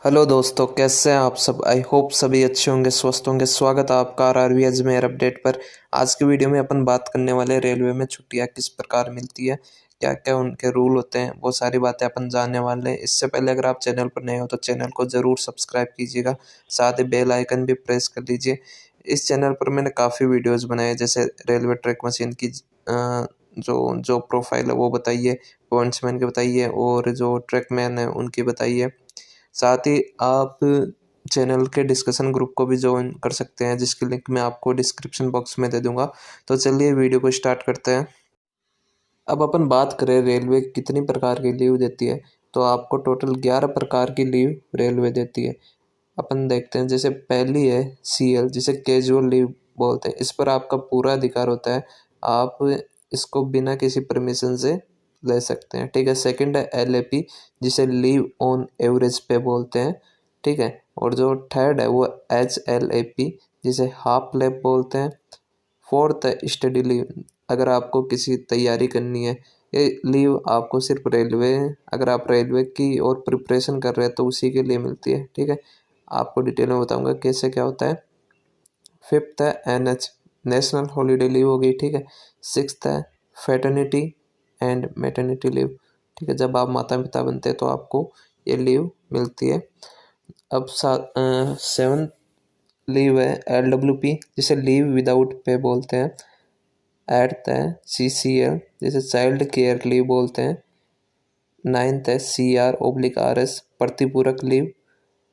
Hello दोस्तों, कैसे हैं आप सब। आई होप सभी अच्छे होंगे, स्वस्थ होंगे। स्वागत है आपका आरआरबी अजमेर अपडेट पर। आज की वीडियो में अपन बात करने वाले रेलवे में छुट्टियां किस प्रकार मिलती है, क्या क्या उनके रूल होते हैं, वो सारी बातें अपन जानने वाले हैं। इससे पहले अगर आप चैनल पर नए हो तो चैनल को ज़रूर सब्सक्राइब कीजिएगा, साथ ही बेल आइकन भी प्रेस कर लीजिए। इस चैनल पर मैंने काफ़ी वीडियोज़ बनाए, जैसे रेलवे ट्रैक मशीन की जो जो प्रोफाइल है वो बताइए, पॉइंट्समैन की बताइए, और जो ट्रैकमैन है उनकी बताइए। साथ ही आप चैनल के डिस्कशन ग्रुप को भी ज्वाइन कर सकते हैं, जिसकी लिंक मैं आपको डिस्क्रिप्शन बॉक्स में दे दूंगा। तो चलिए वीडियो को स्टार्ट करते हैं। अब अपन बात करें रेलवे कितनी प्रकार की लीव देती है, तो आपको टोटल 11 प्रकार की लीव रेलवे देती है। अपन देखते हैं, जैसे पहली है CL, जिसे कैजुअल लीव बोलते हैं। इस पर आपका पूरा अधिकार होता है, आप इसको बिना किसी परमिशन से ले सकते हैं। ठीक है। सेकंड है LAP, जिसे लीव ऑन एवरेज पे बोलते हैं। ठीक है। और जो थर्ड है वो HLAP, जिसे हाफ लैप बोलते हैं। फोर्थ है स्टडी लीव, अगर आपको किसी तैयारी करनी है। ये लीव आपको सिर्फ रेलवे, अगर आप रेलवे की और प्रिपरेशन कर रहे हैं तो उसी के लिए मिलती है। ठीक है। आपको डिटेल में बताऊंगा कैसे क्या होता है। फिफ्थ है NH, नेशनल हॉलीडे लीव हो गई। ठीक है। सिक्स्थ है फेटर्निटी एंड मैटरनिटी लीव। ठीक है। जब आप माता पिता बनते हैं तो आपको ये लीव मिलती है। अब सेवन लीव है LWP, जिसे लीव विदाउट पे बोलते हैं। एट्थ है CCL, जिसे चाइल्ड केयर लीव बोलते हैं। नाइन्थ है CR/RS, प्रतिपूरक लीव।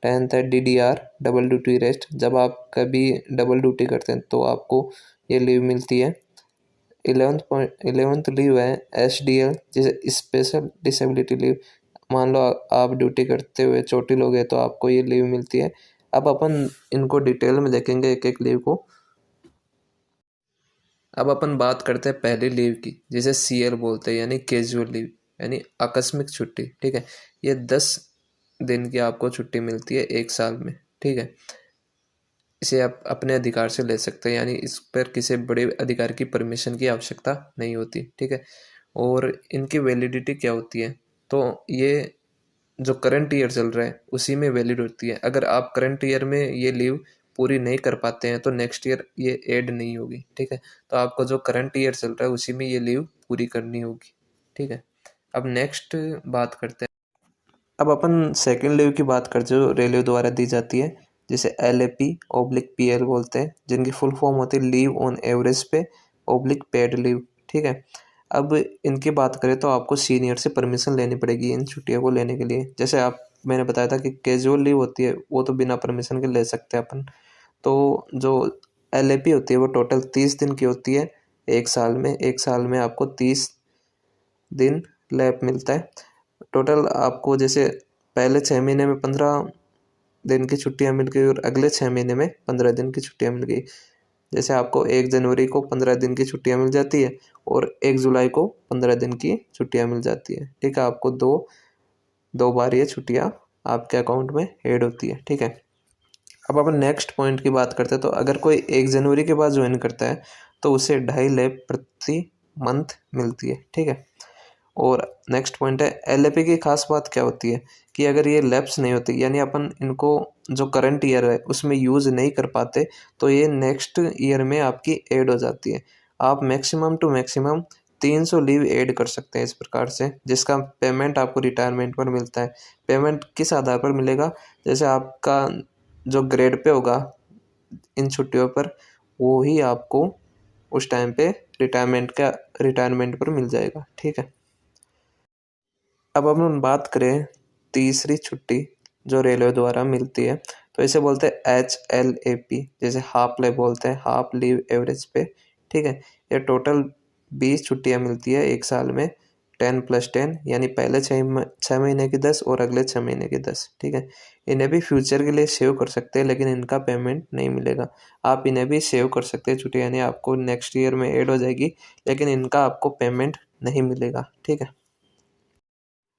टेंथ है DDR, डबल ड्यूटी रेस्ट, जब आप कभी डबल ड्यूटी करते हैं तो आपको ये लीव मिलती है। 11th लीव है SDL, जिसे स्पेशल डिसेबिलिटी लीव। मान लो आप ड्यूटी करते हुए चोटिल हो गए तो आपको ये लीव मिलती है। अब अपन इनको डिटेल में देखेंगे एक एक लीव को। अब अपन बात करते हैं पहली लीव की, जिसे CL बोलते हैं, यानी कैजुअल लीव, यानी आकस्मिक छुट्टी। ठीक है। ये 10 दिन की आपको छुट्टी मिलती है एक साल में। ठीक है। इसे आप अपने अधिकार से ले सकते हैं, यानी इस पर किसी बड़े अधिकार की परमिशन की आवश्यकता नहीं होती। ठीक है। और इनकी वैलिडिटी क्या होती है, तो ये जो करंट ईयर चल रहा है उसी में वैलिड होती है। अगर आप करंट ईयर में ये लीव पूरी नहीं कर पाते हैं तो नेक्स्ट ईयर ये ऐड नहीं होगी। ठीक है। तो आपको जो करंट ईयर चल रहा है उसी में ये लीव पूरी करनी होगी। ठीक है। अब नेक्स्ट बात करते हैं। अब अपन सेकेंड लीव की बात करते हैं, जो रेलवे द्वारा दी जाती है, जिसे LAP/PL बोलते हैं, जिनकी फुल फॉर्म होती है लीव ऑन एवरेज पे/पेड लीव। ठीक है। अब इनकी बात करें तो आपको सीनियर से परमिशन लेनी पड़ेगी इन छुट्टियों को लेने के लिए। जैसे आप मैंने बताया था कि कैजुअल लीव होती है वो तो बिना परमिशन के ले सकते हैं अपन। तो जो LAP होती है वो टोटल 30 दिन की होती है एक साल में। एक साल में आपको 30 दिन लैप मिलता है। टोटल आपको जैसे पहले 6 महीने में 15 दिन की छुट्टियां मिल गई और अगले 6 महीने में 15 दिन की छुट्टियां मिल गई। जैसे आपको 1 जनवरी को 15 दिन की छुट्टियां मिल जाती है और 1 जुलाई को 15 दिन की छुट्टियां मिल जाती है। ठीक है। आपको दो दो बार ये छुट्टियां आपके अकाउंट में ऐड होती है। ठीक है। अब अपन नेक्स्ट पॉइंट की बात करते हैं, तो अगर कोई 1 जनवरी के बाद ज्वाइन करता है तो उसे 2.5 लैप प्रति मंथ मिलती है। ठीक है। और नेक्स्ट पॉइंट है LAP की खास बात क्या होती है कि अगर ये लैप्स नहीं होती, यानी अपन इनको जो करंट ईयर है उसमें यूज़ नहीं कर पाते, तो ये नेक्स्ट ईयर में आपकी ऐड हो जाती है। आप maximum to maximum 300 leave add कर सकते हैं इस प्रकार से, जिसका पेमेंट आपको रिटायरमेंट पर मिलता है। पेमेंट किस आधार पर मिलेगा, जैसे आपका जो ग्रेड पे होगा इन छुट्टियों पर, वो ही आपको उस टाइम पे रिटायरमेंट पर मिल जाएगा। ठीक है। अब हम बात करें तीसरी छुट्टी जो रेलवे द्वारा मिलती है, तो इसे बोलते हैं HLAP, जैसे हाफ लीव बोलते हैं, हाफ लीव एवरेज पे। ठीक है। ये टोटल 20 छुट्टियां मिलती है एक साल में, 10+10, यानी पहले 6 महीने की 10 और अगले 6 महीने की 10। ठीक है। इन्हें भी फ्यूचर के लिए सेव कर सकते हैं, लेकिन इनका पेमेंट नहीं मिलेगा। आप इन्हें भी सेव कर सकते हैं छुट्टियां, यानी आपको नेक्स्ट ईयर में ऐड हो जाएगी, लेकिन इनका आपको पेमेंट नहीं मिलेगा। ठीक है।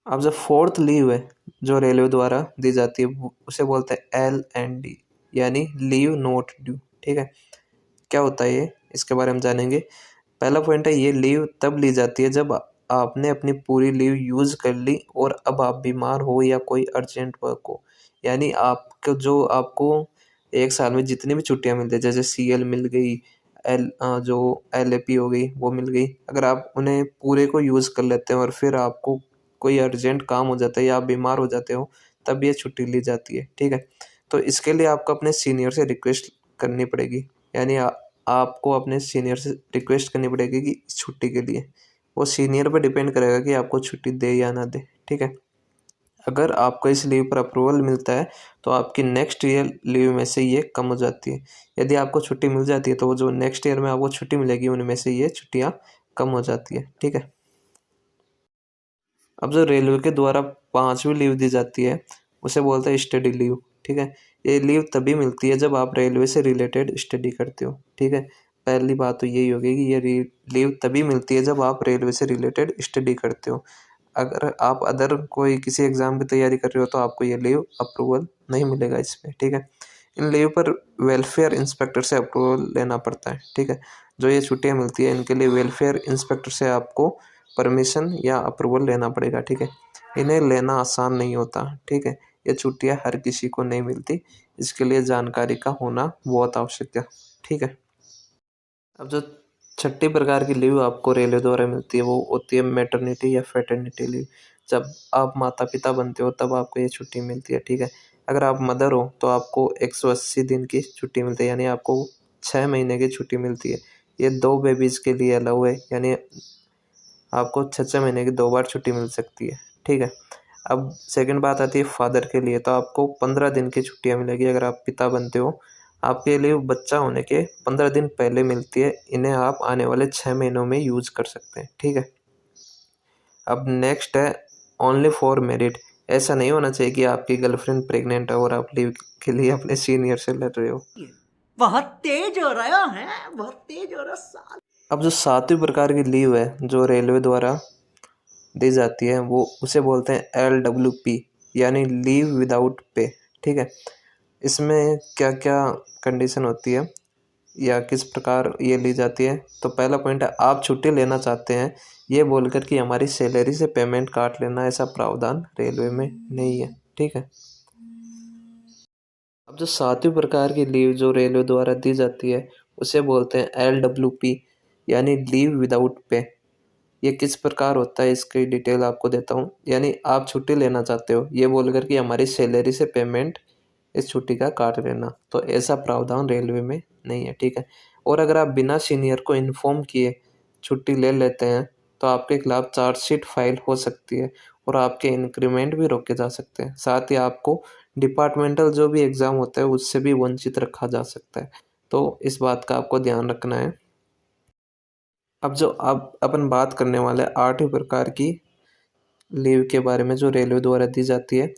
अब जो फोर्थ लीव है जो रेलवे द्वारा दी जाती है उसे बोलते हैं LND, यानी लीव नॉट ड्यू। ठीक है। क्या होता है ये, इसके बारे में जानेंगे। पहला पॉइंट है, ये लीव तब ली जाती है जब आपने अपनी पूरी लीव यूज कर ली और अब आप बीमार हो या कोई अर्जेंट वर्क हो। यानी आपको जो आपको एक साल में जितनी भी छुट्टियाँ मिलती है, जैसे CL मिल गई, जो LAP हो गई वो मिल गई, अगर आप उन्हें पूरे को यूज़ कर लेते हैं और फिर आपको कोई अर्जेंट काम हो जाता है या आप बीमार हो जाते हो, तब ये छुट्टी ली जाती है, ठीक है। तो इसके लिए आपको अपने सीनियर से रिक्वेस्ट करनी पड़ेगी, यानी आपको अपने सीनियर से रिक्वेस्ट करनी पड़ेगी कि इस छुट्टी के लिए, वो सीनियर पर डिपेंड करेगा कि आपको छुट्टी दे या ना दे, ठीक है। अगर आपको इस लीव पर अप्रूवल मिलता है तो आपकी नेक्स्ट ईयर लीव में से ये कम हो जाती है। यदि आपको छुट्टी मिल जाती है तो वो जो नेक्स्ट ईयर में आपको छुट्टी मिलेगी उनमें से ये छुट्टियाँ कम हो जाती है, ठीक है। अब जो रेलवे के द्वारा 5वीं लीव दी जाती है उसे बोलते हैं स्टडी लीव, ठीक है। ये लीव तभी मिलती है जब आप रेलवे से रिलेटेड स्टडी करते हो, ठीक है। पहली बात तो यही होगी कि ये लीव तभी मिलती है जब आप रेलवे से रिलेटेड स्टडी करते हो। अगर आप अदर कोई किसी एग्ज़ाम की तैयारी कर रहे हो तो आपको ये लीव अप्रूवल नहीं मिलेगा इस पे, ठीक है। इन लीव पर वेलफेयर इंस्पेक्टर से अप्रूवल लेना पड़ता है, ठीक है। जो ये छुट्टियाँ मिलती है इनके लिए वेलफेयर इंस्पेक्टर से आपको परमिशन या अप्रूवल लेना पड़ेगा, ठीक है। इन्हें लेना आसान नहीं होता, ठीक है। ये छुट्टियाँ हर किसी को नहीं मिलती, इसके लिए जानकारी का होना बहुत आवश्यक है, ठीक है। अब जो छठी प्रकार की लीव आपको रेलवे द्वारा मिलती है वो होती है मैटरनिटी या फैटर्निटी लीव। जब आप माता पिता बनते हो तब आपको ये छुट्टी मिलती है, ठीक है। अगर आप मदर हो तो आपको 180 दिन की छुट्टी मिलती है, यानी आपको 6 महीने की छुट्टी मिलती है। ये 2 बेबीज़ के लिए अलाउ है, यानी आपको 6 महीने की 2 बार छुट्टी मिल सकती है, ठीक है। अब सेकंड बात आती है फादर के लिए, तो आपको 15 दिन की छुट्टियाँ मिलेगी अगर आप पिता बनते हो। आपके लिए बच्चा होने के 15 दिन पहले मिलती है, इन्हें आप आने वाले 6 महीनों में यूज़ कर सकते हैं, ठीक है। अब नेक्स्ट है ओनली फॉर मैरिड। ऐसा नहीं होना चाहिए कि आपकी गर्लफ्रेंड प्रेग्नेंट है और आप लीव के लिए अपने सीनियर से लड़ रहे हो। बहुत तेज हो रहा है, बहुत तेज हो रहा साल। अब जो 7वीं प्रकार की लीव है जो रेलवे द्वारा दी जाती है वो उसे बोलते हैं LWP, यानी लीव विदाउट पे, ठीक है। इसमें क्या क्या कंडीशन होती है या किस प्रकार ये ली जाती है, तो पहला पॉइंट है आप छुट्टी लेना चाहते हैं ये बोलकर कि हमारी सैलरी से पेमेंट काट लेना, ऐसा प्रावधान रेलवे में नहीं है, ठीक है। अब जो 7वीं प्रकार की लीव जो रेलवे द्वारा दी जाती है उसे बोलते हैं LWP, यानी लीव विदाउट पे। ये किस प्रकार होता है इसकी डिटेल आपको देता हूँ। यानी आप छुट्टी लेना चाहते हो ये बोलकर कि हमारी सैलरी से पेमेंट इस छुट्टी का काट लेना, तो ऐसा प्रावधान रेलवे में नहीं है, ठीक है। और अगर आप बिना सीनियर को इन्फॉर्म किए छुट्टी ले लेते हैं तो आपके खिलाफ चार्जशीट फाइल हो सकती है और आपके इंक्रीमेंट भी रोके जा सकते हैं। साथ ही आपको डिपार्टमेंटल जो भी एग्ज़ाम होता है उससे भी वंचित रखा जा सकता है, तो इस बात का आपको ध्यान रखना है। अब जो अब अपन बात करने वाले 8वीं प्रकार की लीव के बारे में जो रेलवे द्वारा दी जाती है,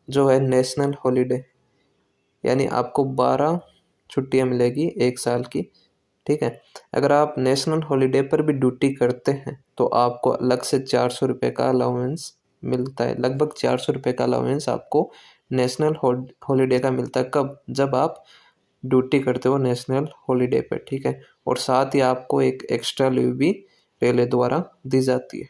जो है नेशनल हॉलीडे, यानी आपको 12 छुट्टियाँ मिलेगी एक साल की, ठीक है। अगर आप नेशनल हॉलीडे पर भी ड्यूटी करते हैं तो आपको अलग से 400 रुपये का अलाउंस मिलता है। लगभग 400 रुपये का अलाउंस आपको नेशनल हॉलीडे का मिलता है। कब? जब आप ड्यूटी करते हो नेशनल हॉलीडे पर, ठीक है। और साथ ही आपको एक एक्स्ट्रा लीव भी रेलवे द्वारा दी जाती है।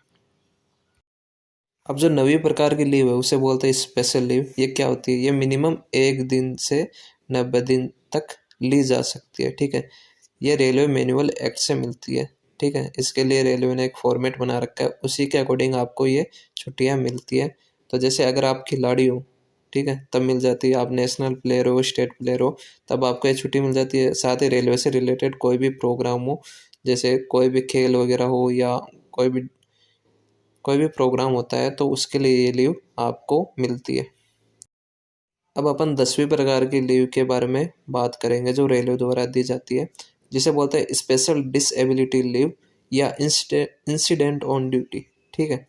अब जो 9वीं प्रकार की लीव है उसे बोलते हैं स्पेशल लीव। ये क्या होती है? ये मिनिमम 1 दिन से 90 दिन तक ली जा सकती है, ठीक है। ये रेलवे मैनुअल एक्ट से मिलती है, ठीक है। इसके लिए रेलवे ने एक फॉर्मेट बना रखा है, उसी के अकॉर्डिंग आपको ये छुट्टियाँ मिलती है। तो जैसे अगर आप खिलाड़ी हो, ठीक है, तब मिल जाती है। आप नेशनल प्लेयर हो, स्टेट प्लेयर हो, तब आपको ये छुट्टी मिल जाती है। साथ ही रेलवे से रिलेटेड कोई भी प्रोग्राम हो, जैसे कोई भी खेल वगैरह हो या कोई भी प्रोग्राम होता है तो उसके लिए ये लीव आपको मिलती है। अब अपन 10वीं प्रकार की लीव के बारे में बात करेंगे जो रेलवे द्वारा दी जाती है, जिसे बोलते हैं स्पेशल डिसेबिलिटी लीव या इंसिडेंट ऑन ड्यूटी, ठीक है।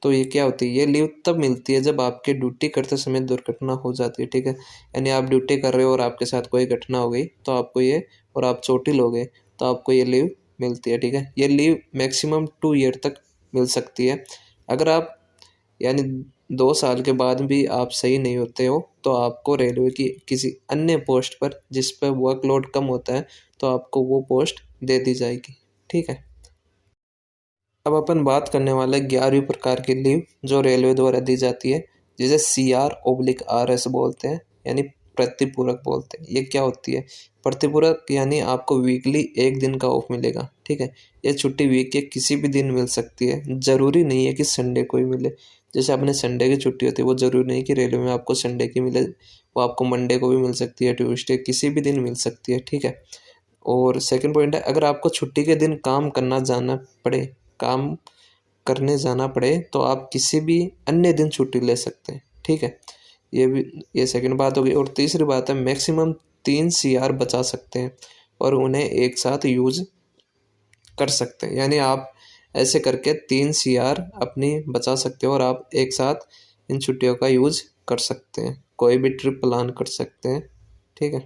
तो ये क्या होती है? ये लीव तब मिलती है जब आपके ड्यूटी करते समय दुर्घटना हो जाती है, ठीक है। यानी आप ड्यूटी कर रहे हो और आपके साथ कोई घटना हो गई तो आपको ये, और आप चोटिल हो गए तो आपको ये लीव मिलती है, ठीक है। ये लीव मैक्सिमम 2 ईयर तक मिल सकती है। अगर आप, यानी 2 साल के बाद भी आप सही नहीं होते हो तो आपको रेलवे की किसी अन्य पोस्ट पर जिस पर वर्कलोड कम होता है तो आपको वो पोस्ट दे दी जाएगी, ठीक है। अब अपन बात करने वाले 11वीं प्रकार की लीव जो रेलवे द्वारा दी जाती है, जिसे CR/RS बोलते हैं, यानी प्रतिपूरक बोलते हैं। ये क्या होती है? प्रतिपूरक यानी आपको वीकली 1 दिन का ऑफ मिलेगा, ठीक है। ये छुट्टी वीक के किसी भी दिन मिल सकती है, ज़रूरी नहीं है कि संडे को ही मिले। जैसे अपने संडे की छुट्टी होती है, वो ज़रूरी नहीं कि रेलवे में आपको संडे की मिले, वो आपको मंडे को भी मिल सकती है, ट्यूसडे, किसी भी दिन मिल सकती है, ठीक है। और सेकंड पॉइंट है, अगर आपको छुट्टी के दिन काम करने जाना पड़े तो आप किसी भी अन्य दिन छुट्टी ले सकते हैं, ठीक है। ये सेकंड बात हो गई। और तीसरी बात है, मैक्सिमम 3 CR बचा सकते हैं और उन्हें एक साथ यूज कर सकते हैं, यानी आप ऐसे करके 3 CR अपनी बचा सकते हो और आप एक साथ इन छुट्टियों का यूज कर सकते हैं, कोई भी ट्रिप प्लान कर सकते हैं, ठीक है।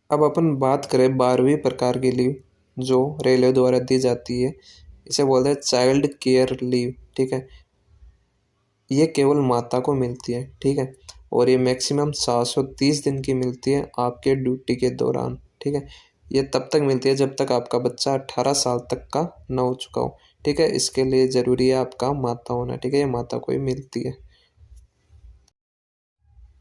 अब अपन बात करें 12वीं प्रकार की लीव जो रेलवे द्वारा दी जाती है, इसे बोलते हैं चाइल्ड केयर लीव, ठीक है। ये केवल माता को मिलती है, ठीक है। और ये मैक्सिमम 730 दिन की मिलती है आपके ड्यूटी के दौरान, ठीक है। ये तब तक मिलती है जब तक आपका बच्चा 18 साल तक का न हो चुका हो, ठीक है। इसके लिए ज़रूरी है आपका माता होना, ठीक है। ये माता को ही मिलती है।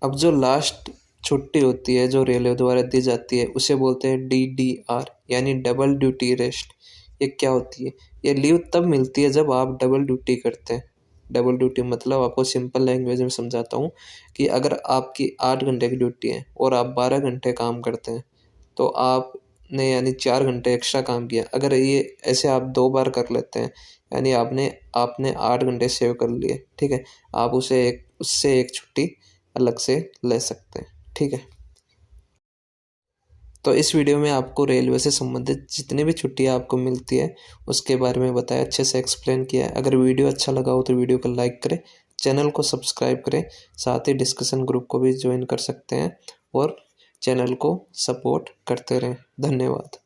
अब जो लास्ट छुट्टी होती है जो रेलवे द्वारा दी जाती है, उसे बोलते हैं DDR, यानी डबल ड्यूटी रेस्ट। ये क्या होती है? ये लीव तब मिलती है जब आप डबल ड्यूटी करते हैं। डबल ड्यूटी मतलब आपको सिंपल लैंग्वेज में समझाता हूँ कि अगर आपकी 8 घंटे की ड्यूटी है और आप 12 घंटे काम करते हैं, तो आपने यानी 4 घंटे एक्स्ट्रा काम किया। अगर ये ऐसे आप 2 बार कर लेते हैं, यानी आपने आपने 8 घंटे सेव कर लिए, ठीक है। आप उससे एक छुट्टी अलग से ले सकते हैं, ठीक है। तो इस वीडियो में आपको रेलवे से संबंधित जितनी भी छुट्टियां आपको मिलती है उसके बारे में बताया, अच्छे से एक्सप्लेन किया है। अगर वीडियो अच्छा लगा हो तो वीडियो को लाइक करें, चैनल को सब्सक्राइब करें, साथ ही डिस्कशन ग्रुप को भी ज्वाइन कर सकते हैं और चैनल को सपोर्ट करते रहें। धन्यवाद।